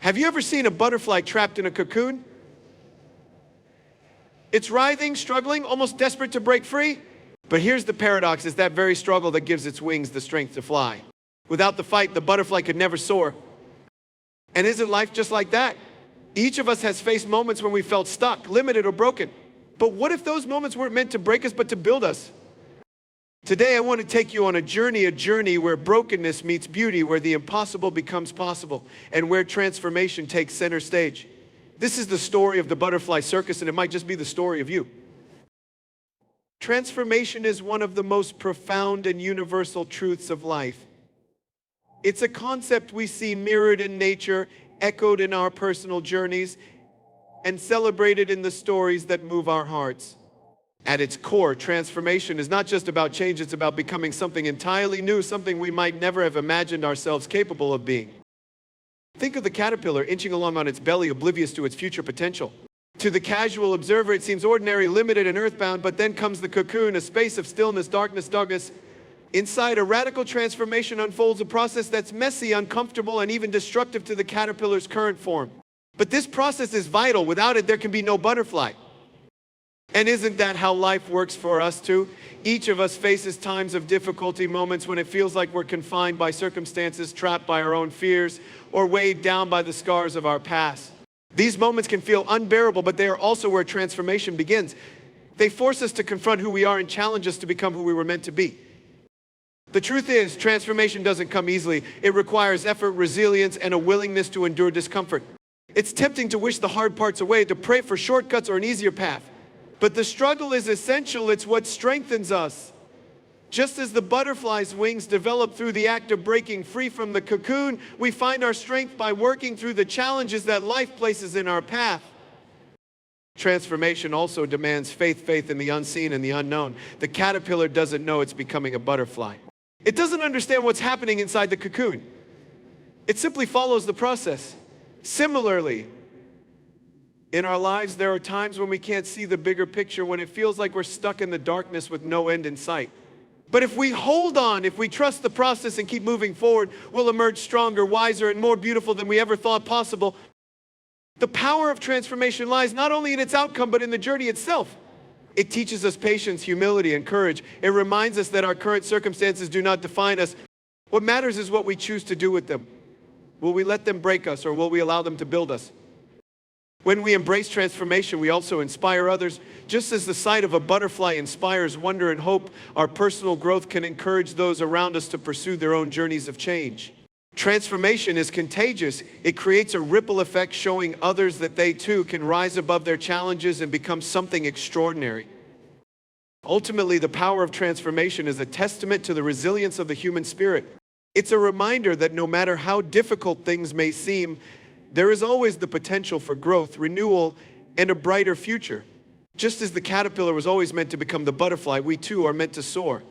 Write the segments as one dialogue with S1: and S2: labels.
S1: Have you ever seen a butterfly trapped in a cocoon? It's writhing, struggling, almost desperate to break free. But here's the paradox, it's that very struggle that gives its wings the strength to fly. Without the fight, the butterfly could never soar. And isn't life just like that? Each of us has faced moments when we felt stuck, limited, or broken. But what if those moments weren't meant to break us, but to build us? Today, I want to take you on a journey where brokenness meets beauty, where the impossible becomes possible, and where transformation takes center stage. This is the story of the Butterfly Circus, and it might just be the story of you. Transformation is one of the most profound and universal truths of life. It's a concept we see mirrored in nature, echoed in our personal journeys, and celebrated in the stories that move our hearts. At its core, transformation is not just about change, it's about becoming something entirely new, something we might never have imagined ourselves capable of being. Think of the caterpillar inching along on its belly, oblivious to its future potential. To the casual observer, it seems ordinary, limited, and earthbound, but then comes the cocoon, a space of stillness, darkness. Inside, a radical transformation unfolds, a process that's messy, uncomfortable, and even destructive to the caterpillar's current form. But this process is vital. Without it, there can be no butterfly. And isn't that how life works for us too? Each of us faces times of difficulty, moments when it feels like we're confined by circumstances, trapped by our own fears, or weighed down by the scars of our past. These moments can feel unbearable, but they are also where transformation begins. They force us to confront who we are and challenge us to become who we were meant to be. The truth is, transformation doesn't come easily. It requires effort, resilience, and a willingness to endure discomfort. It's tempting to wish the hard parts away, to pray for shortcuts or an easier path. But the struggle is essential. It's what strengthens us. Just as the butterfly's wings develop through the act of breaking free from the cocoon, we find our strength by working through the challenges that life places in our path. Transformation also demands faith in the unseen and the unknown. The caterpillar doesn't know it's becoming a butterfly. It doesn't understand what's happening inside the cocoon. It simply follows the process. Similarly, in our lives, there are times when we can't see the bigger picture, when it feels like we're stuck in the darkness with no end in sight. But if we hold on, if we trust the process and keep moving forward, we'll emerge stronger, wiser, and more beautiful than we ever thought possible. The power of transformation lies not only in its outcome, but in the journey itself. It teaches us patience, humility, and courage. It reminds us that our current circumstances do not define us. What matters is what we choose to do with them. Will we let them break us, or will we allow them to build us? When we embrace transformation, we also inspire others. Just as the sight of a butterfly inspires wonder and hope, our personal growth can encourage those around us to pursue their own journeys of change. Transformation is contagious. It creates a ripple effect, showing others that they too can rise above their challenges and become something extraordinary. Ultimately, the power of transformation is a testament to the resilience of the human spirit. It's a reminder that no matter how difficult things may seem, there is always the potential for growth, renewal, and a brighter future. Just as the caterpillar was always meant to become the butterfly, we too are meant to soar.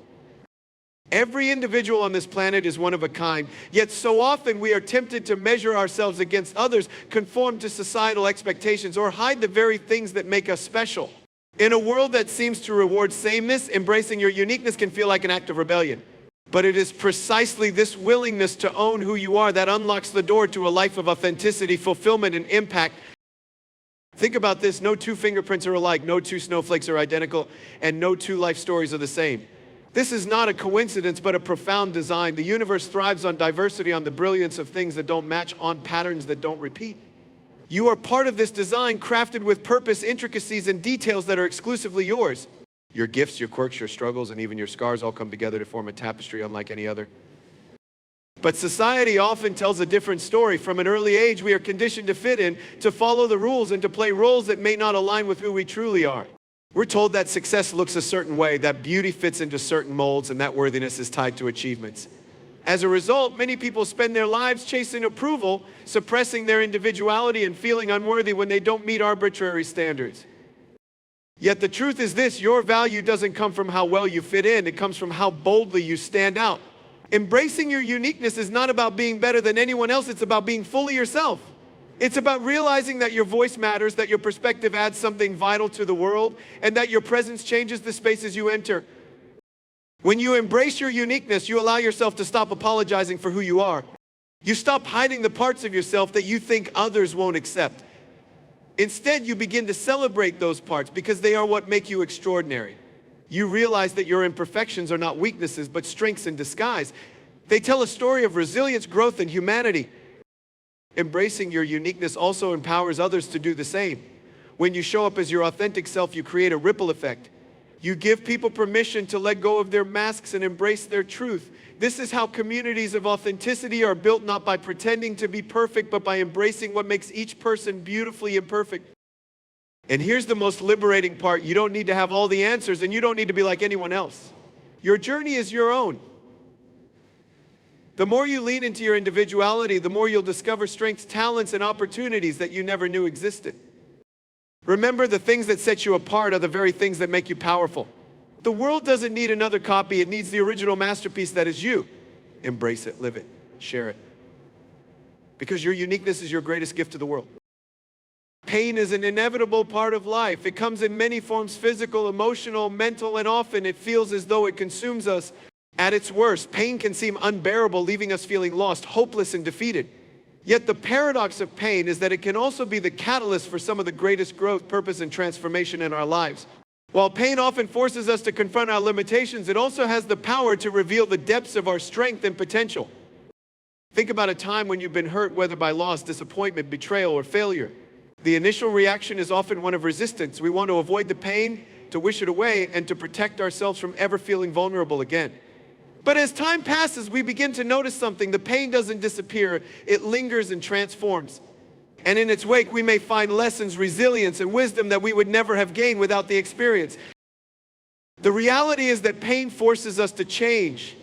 S1: Every individual on this planet is one of a kind, yet so often we are tempted to measure ourselves against others, conform to societal expectations, or hide the very things that make us special. In a world that seems to reward sameness, embracing your uniqueness can feel like an act of rebellion. But it is precisely this willingness to own who you are that unlocks the door to a life of authenticity, fulfillment, and impact. Think about this. No two fingerprints are alike, no two snowflakes are identical, and no two life stories are the same. This is not a coincidence, but a profound design. The universe thrives on diversity, on the brilliance of things that don't match, on patterns that don't repeat. You are part of this design, crafted with purpose, intricacies, and details that are exclusively yours. Your gifts, your quirks, your struggles, and even your scars all come together to form a tapestry unlike any other. But society often tells a different story. From an early age, we are conditioned to fit in, to follow the rules, and to play roles that may not align with who we truly are. We're told that success looks a certain way, that beauty fits into certain molds, and that worthiness is tied to achievements. As a result, many people spend their lives chasing approval, suppressing their individuality, and feeling unworthy when they don't meet arbitrary standards. Yet the truth is this: your value doesn't come from how well you fit in, it comes from how boldly you stand out. Embracing your uniqueness is not about being better than anyone else, it's about being fully yourself. It's about realizing that your voice matters, that your perspective adds something vital to the world, and that your presence changes the spaces you enter. When you embrace your uniqueness, you allow yourself to stop apologizing for who you are. You stop hiding the parts of yourself that you think others won't accept. Instead, you begin to celebrate those parts because they are what make you extraordinary. You realize that your imperfections are not weaknesses, but strengths in disguise. They tell a story of resilience, growth, and humanity. Embracing your uniqueness also empowers others to do the same. When you show up as your authentic self, you create a ripple effect. You give people permission to let go of their masks and embrace their truth. This is how communities of authenticity are built, not by pretending to be perfect, but by embracing what makes each person beautifully imperfect. And here's the most liberating part. You don't need to have all the answers, and you don't need to be like anyone else. Your journey is your own. The more you lean into your individuality, the more you'll discover strengths, talents, and opportunities that you never knew existed. Remember, the things that set you apart are the very things that make you powerful. The world doesn't need another copy. It needs the original masterpiece that is you. Embrace it, live it, share it. Because your uniqueness is your greatest gift to the world. Pain is an inevitable part of life. It comes in many forms: physical, emotional, mental, and often it feels as though it consumes us. At its worst, pain can seem unbearable, leaving us feeling lost, hopeless, and defeated. Yet the paradox of pain is that it can also be the catalyst for some of the greatest growth, purpose, and transformation in our lives. While pain often forces us to confront our limitations, it also has the power to reveal the depths of our strength and potential. Think about a time when you've been hurt, whether by loss, disappointment, betrayal, or failure. The initial reaction is often one of resistance. We want to avoid the pain, to wish it away, and to protect ourselves from ever feeling vulnerable again. But as time passes, we begin to notice something. The pain doesn't disappear. It lingers and transforms. And in its wake, we may find lessons, resilience, and wisdom that we would never have gained without the experience. The reality is that pain forces us to change.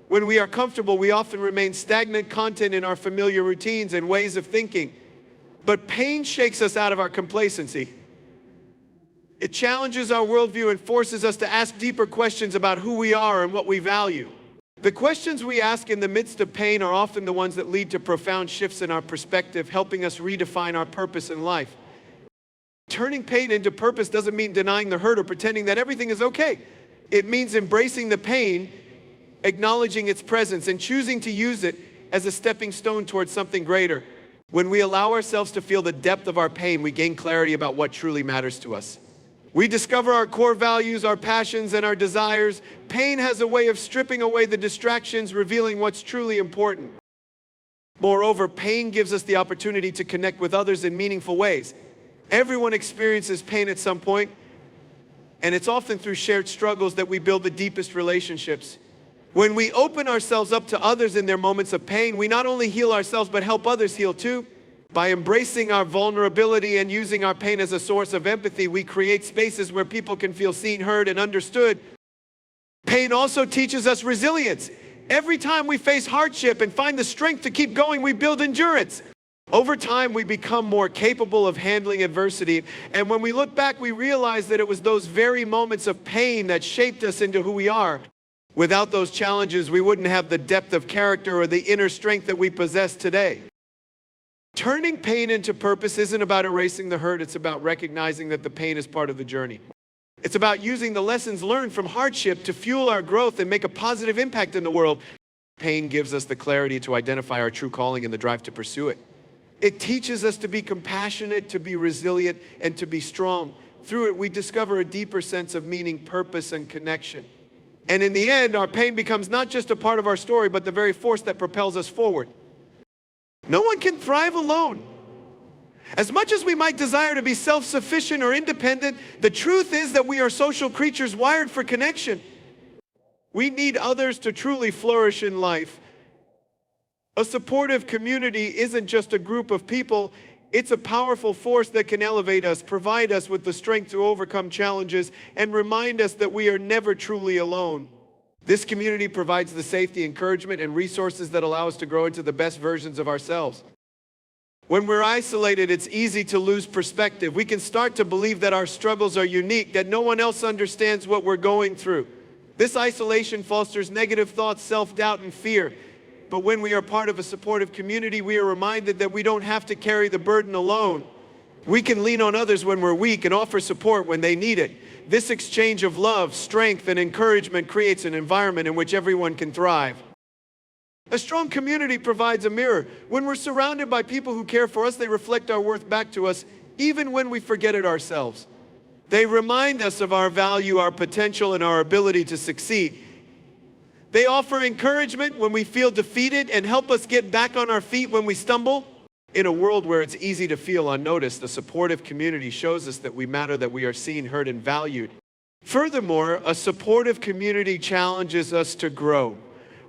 S1: When we are comfortable, we often remain stagnant, content in our familiar routines and ways of thinking. But pain shakes us out of our complacency. It challenges our worldview and forces us to ask deeper questions about who we are and what we value. The questions we ask in the midst of pain are often the ones that lead to profound shifts in our perspective, helping us redefine our purpose in life. Turning pain into purpose doesn't mean denying the hurt or pretending that everything is okay. It means embracing the pain, acknowledging its presence, and choosing to use it as a stepping stone towards something greater. When we allow ourselves to feel the depth of our pain, we gain clarity about what truly matters to us. We discover our core values, our passions, and our desires. Pain has a way of stripping away the distractions, revealing what's truly important. Moreover, pain gives us the opportunity to connect with others in meaningful ways. Everyone experiences pain at some point, and it's often through shared struggles that we build the deepest relationships. When we open ourselves up to others in their moments of pain, we not only heal ourselves, but help others heal too. By embracing our vulnerability and using our pain as a source of empathy, we create spaces where people can feel seen, heard, and understood. Pain also teaches us resilience. Every time we face hardship and find the strength to keep going, we build endurance. Over time, we become more capable of handling adversity. And when we look back, we realize that it was those very moments of pain that shaped us into who we are. Without those challenges, we wouldn't have the depth of character or the inner strength that we possess today. Turning pain into purpose isn't about erasing the hurt. It's about recognizing that the pain is part of the journey. It's about using the lessons learned from hardship to fuel our growth and make a positive impact in the world. Pain gives us the clarity to identify our true calling and the drive to pursue it. It teaches us to be compassionate, to be resilient, and to be strong. Through it, we discover a deeper sense of meaning, purpose, and connection. And in the end, our pain becomes not just a part of our story, but the very force that propels us forward. No one can thrive alone. As much as we might desire to be self-sufficient or independent, the truth is that we are social creatures wired for connection. We need others to truly flourish in life. A supportive community isn't just a group of people. It's a powerful force that can elevate us, provide us with the strength to overcome challenges, and remind us that we are never truly alone. This community provides the safety, encouragement, and resources that allow us to grow into the best versions of ourselves. When we're isolated, it's easy to lose perspective. We can start to believe that our struggles are unique, that no one else understands what we're going through. This isolation fosters negative thoughts, self-doubt, and fear. But when we are part of a supportive community, we are reminded that we don't have to carry the burden alone. We can lean on others when we're weak and offer support when they need it. This exchange of love, strength, and encouragement creates an environment in which everyone can thrive. A strong community provides a mirror. When we're surrounded by people who care for us, they reflect our worth back to us, even when we forget it ourselves. They remind us of our value, our potential, and our ability to succeed. They offer encouragement when we feel defeated and help us get back on our feet when we stumble. In a world where it's easy to feel unnoticed, a supportive community shows us that we matter, that we are seen, heard, and valued. Furthermore, a supportive community challenges us to grow.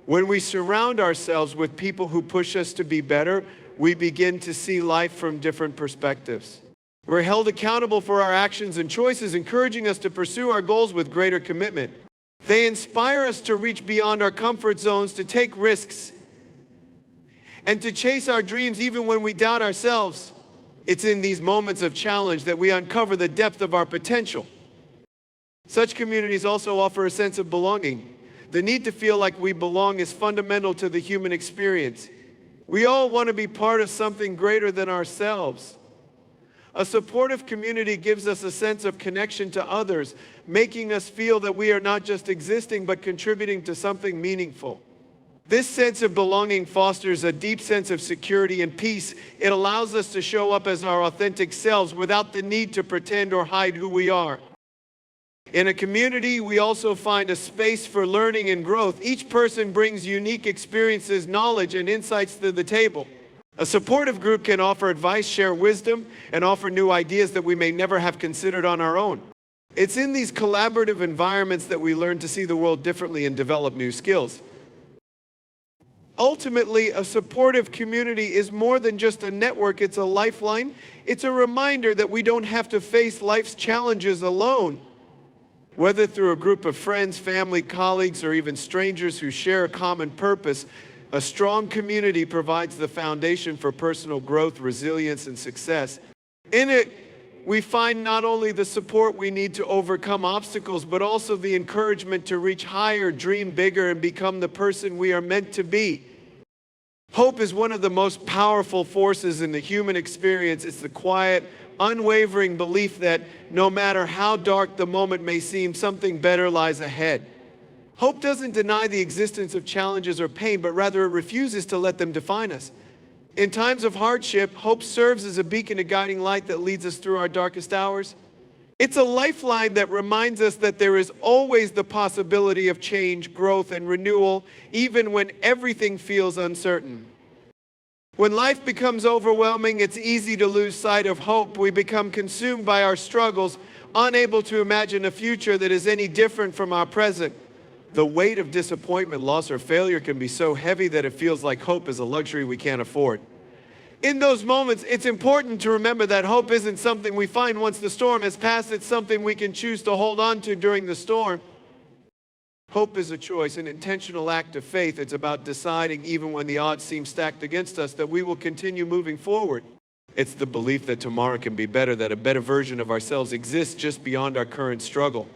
S1: When we surround ourselves with people who push us to be better, we begin to see life from different perspectives. We're held accountable for our actions and choices, encouraging us to pursue our goals with greater commitment. They inspire us to reach beyond our comfort zones, to take risks, and to chase our dreams even when we doubt ourselves. It's in these moments of challenge that we uncover the depth of our potential. Such communities also offer a sense of belonging. The need to feel like we belong is fundamental to the human experience. We all want to be part of something greater than ourselves. A supportive community gives us a sense of connection to others, making us feel that we are not just existing but contributing to something meaningful. This sense of belonging fosters a deep sense of security and peace. It allows us to show up as our authentic selves without the need to pretend or hide who we are. In a community, we also find a space for learning and growth. Each person brings unique experiences, knowledge, and insights to the table. A supportive group can offer advice, share wisdom, and offer new ideas that we may never have considered on our own. It's in these collaborative environments that we learn to see the world differently and develop new skills. Ultimately, a supportive community is more than just a network, it's a lifeline. It's a reminder that we don't have to face life's challenges alone. Whether through a group of friends, family, colleagues, or even strangers who share a common purpose, a strong community provides the foundation for personal growth, resilience, and success. In it, we find not only the support we need to overcome obstacles, but also the encouragement to reach higher, dream bigger, and become the person we are meant to be. Hope is one of the most powerful forces in the human experience. It's the quiet, unwavering belief that no matter how dark the moment may seem, something better lies ahead. Hope doesn't deny the existence of challenges or pain, but rather it refuses to let them define us. In times of hardship, hope serves as a beacon, a guiding light that leads us through our darkest hours. It's a lifeline that reminds us that there is always the possibility of change, growth, and renewal, even when everything feels uncertain. When life becomes overwhelming, it's easy to lose sight of hope. We become consumed by our struggles, unable to imagine a future that is any different from our present. The weight of disappointment, loss, or failure can be so heavy that it feels like hope is a luxury we can't afford. In those moments, it's important to remember that hope isn't something we find once the storm has passed. It's something we can choose to hold on to during the storm. Hope is a choice, an intentional act of faith. It's about deciding, even when the odds seem stacked against us, that we will continue moving forward. It's the belief that tomorrow can be better, that a better version of ourselves exists just beyond our current struggle.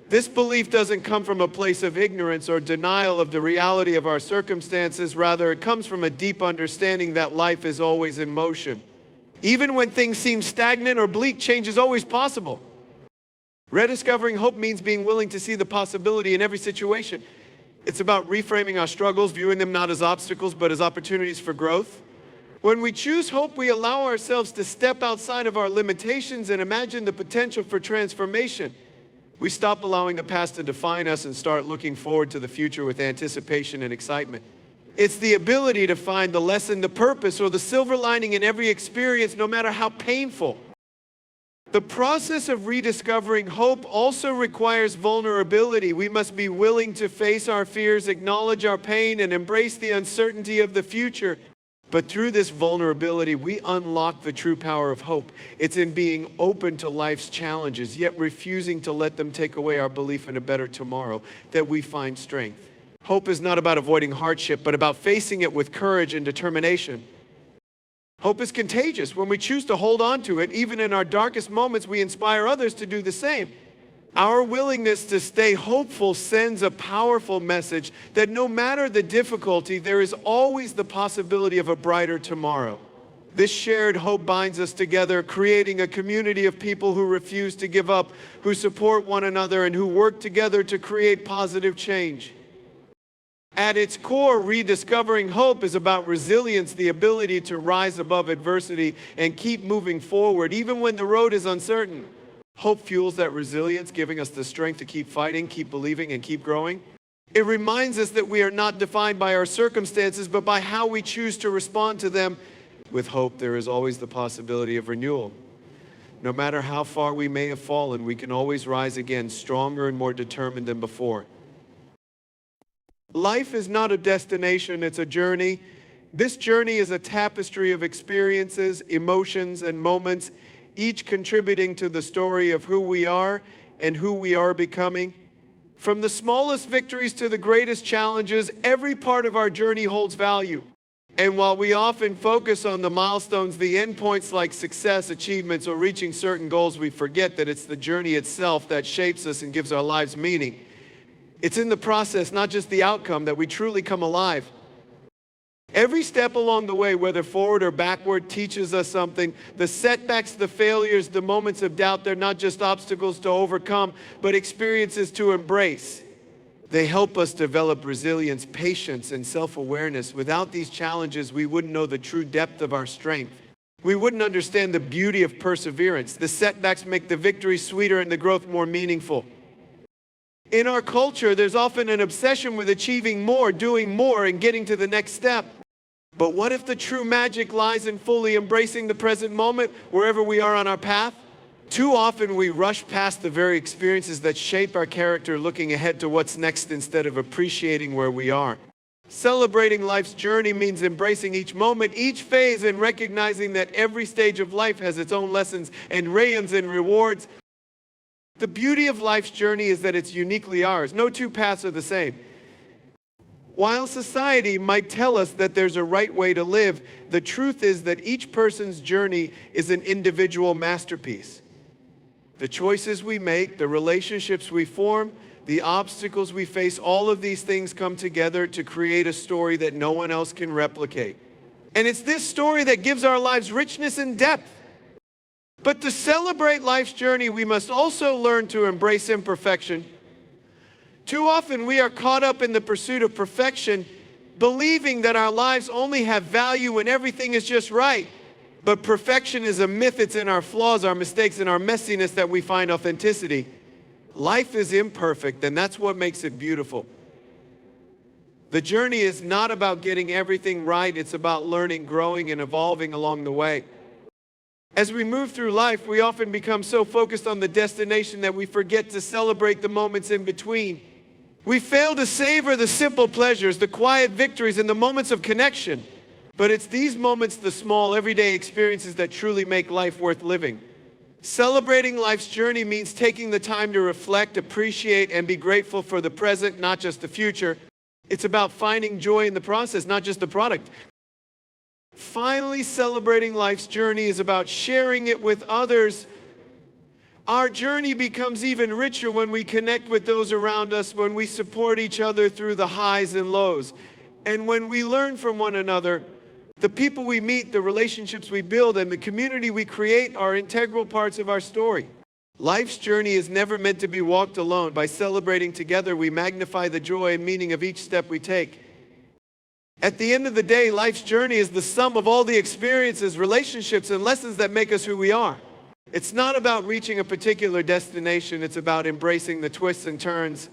S1: This belief doesn't come from a place of ignorance or denial of the reality of our circumstances. Rather, it comes from a deep understanding that life is always in motion. Even when things seem stagnant or bleak, change is always possible. Rediscovering hope means being willing to see the possibility in every situation. It's about reframing our struggles, viewing them not as obstacles, but as opportunities for growth. When we choose hope, we allow ourselves to step outside of our limitations and imagine the potential for transformation. We stop allowing the past to define us and start looking forward to the future with anticipation and excitement. It's the ability to find the lesson, the purpose, or the silver lining in every experience, no matter how painful. The process of rediscovering hope also requires vulnerability. We must be willing to face our fears, acknowledge our pain, and embrace the uncertainty of the future. But through this vulnerability, we unlock the true power of hope. It's in being open to life's challenges, yet refusing to let them take away our belief in a better tomorrow, that we find strength. Hope is not about avoiding hardship, but about facing it with courage and determination. Hope is contagious. When we choose to hold on to it, even in our darkest moments, we inspire others to do the same. Our willingness to stay hopeful sends a powerful message that no matter the difficulty, there is always the possibility of a brighter tomorrow. This shared hope binds us together, creating a community of people who refuse to give up, who support one another, and who work together to create positive change. At its core, rediscovering hope is about resilience, the ability to rise above adversity and keep moving forward, even when the road is uncertain. Hope fuels that resilience, giving us the strength to keep fighting, keep believing, and keep growing. It reminds us that we are not defined by our circumstances, but by how we choose to respond to them. With hope, there is always the possibility of renewal. No matter how far we may have fallen, we can always rise again, stronger and more determined than before. Life is not a destination, it's a journey. This journey is a tapestry of experiences, emotions, and moments, each contributing to the story of who we are and who we are becoming. From the smallest victories to the greatest challenges, every part of our journey holds value. And while we often focus on the milestones, the endpoints like success, achievements, or reaching certain goals, we forget that it's the journey itself that shapes us and gives our lives meaning. It's in the process, not just the outcome, that we truly come alive. Every step along the way, whether forward or backward, teaches us something. The setbacks, the failures, the moments of doubt, they're not just obstacles to overcome, but experiences to embrace. They help us develop resilience, patience, and self-awareness. Without these challenges, we wouldn't know the true depth of our strength. We wouldn't understand the beauty of perseverance. The setbacks make the victory sweeter and the growth more meaningful. In our culture, there's often an obsession with achieving more, doing more, and getting to the next step. But what if the true magic lies in fully embracing the present moment, wherever we are on our path? Too often we rush past the very experiences that shape our character, looking ahead to what's next instead of appreciating where we are. Celebrating life's journey means embracing each moment, each phase, and recognizing that every stage of life has its own lessons and rewards. The beauty of life's journey is that it's uniquely ours. No two paths are the same. While society might tell us that there's a right way to live, the truth is that each person's journey is an individual masterpiece. The choices we make, the relationships we form, the obstacles we face, all of these things come together to create a story that no one else can replicate. And it's this story that gives our lives richness and depth. But to celebrate life's journey, we must also learn to embrace imperfection. Too often we are caught up in the pursuit of perfection, believing that our lives only have value when everything is just right. But perfection is a myth. It's in our flaws, our mistakes, and our messiness that we find authenticity. Life is imperfect, and that's what makes it beautiful. The journey is not about getting everything right. It's about learning, growing, and evolving along the way. As we move through life, we often become so focused on the destination that we forget to celebrate the moments in between. We fail to savor the simple pleasures, the quiet victories, and the moments of connection. But it's these moments, the small, everyday experiences, that truly make life worth living. Celebrating life's journey means taking the time to reflect, appreciate, and be grateful for the present, not just the future. It's about finding joy in the process, not just the product. Finally, celebrating life's journey is about sharing it with others. Our journey becomes even richer when we connect with those around us, when we support each other through the highs and lows, and when we learn from one another. The people we meet, the relationships we build, and the community we create are integral parts of our story. Life's journey is never meant to be walked alone. By celebrating together, we magnify the joy and meaning of each step we take. At the end of the day, life's journey is the sum of all the experiences, relationships, and lessons that make us who we are. It's not about reaching a particular destination. It's about embracing the twists and turns,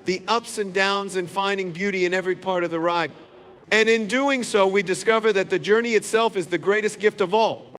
S1: the ups and downs, and finding beauty in every part of the ride. And in doing so, we discover that the journey itself is the greatest gift of all.